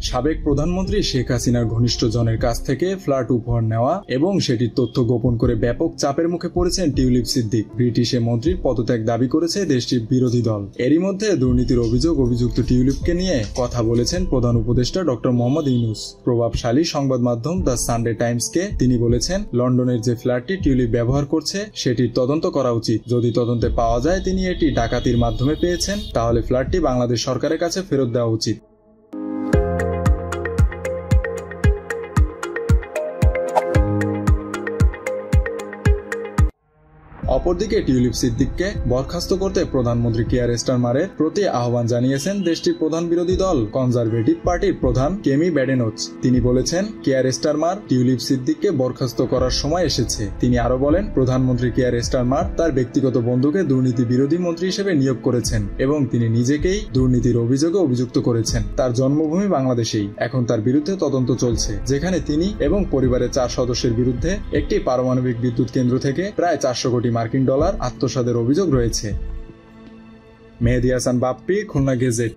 সাবেক প্রধানমন্ত্রী শেখ হাসিনার ঘনিষ্ঠজনের কাছ থেকে ফ্ল্যাট উপহার নেওয়া এবং সেটির তথ্য গোপন করে ব্যাপক চাপের মুখে পড়েছেন টিউলিপ সিদ্দিক। ব্রিটিশে মন্ত্রীর পদত্যাগ দাবি করেছে দেশটির বিরোধী দল। এরই মধ্যে দুর্নীতির অভিযুক্ত টিউলিপকে নিয়ে কথা বলেছেন প্রধান উপদেষ্টা ডক্টর মোহাম্মদ ইউনূস। প্রভাবশালী সংবাদ মাধ্যম দ্য সানডে টাইমসকে তিনি বলেছেন, লন্ডনের যে ফ্ল্যাটটি টিউলিপ ব্যবহার করছে সেটির তদন্ত করা উচিত। যদি তদন্তে পাওয়া যায় তিনি এটি ডাকাতির মাধ্যমে পেয়েছেন, তাহলে ফ্ল্যাটটি বাংলাদেশ সরকারের কাছে ফেরত দেওয়া উচিত। অপরদিকে টিউলিপ সিদ্দিককে বরখাস্ত করতে প্রধানমন্ত্রী কিয়ার স্টারমারের প্রতি আহ্বান জানিয়েছেন দেশটির প্রধান বিরোধী দল কনজারভেটিভ পার্টির প্রধান কেমি ব্যাডেনোচ। তিনি বলেছেন, কিয়ার স্টারমার টিউলিপ সিদ্দিককে বরখাস্ত করার সময় এসেছে। তিনি আরো বলেন, প্রধানমন্ত্রী কিয়ার স্টারমার তার ব্যক্তিগত বন্ধুকে দুর্নীতি বিরোধী মন্ত্রী হিসেবে নিয়োগ করেছেন এবং তিনি নিজেকেই দুর্নীতির অভিযোগে অভিযুক্ত করেছেন। তার জন্মভূমি বাংলাদেশেই। এখন তার বিরুদ্ধে তদন্ত চলছে, যেখানে তিনি এবং পরিবারের 4 সদস্যের বিরুদ্ধে একটি পারমাণবিক বিদ্যুৎ কেন্দ্র থেকে প্রায় 400 কোটি মার্কিন ডলার আত্মসাতের অভিযোগ রয়েছে। মেহেদী হাসান বাপ্পি, খুলনা গেজেট।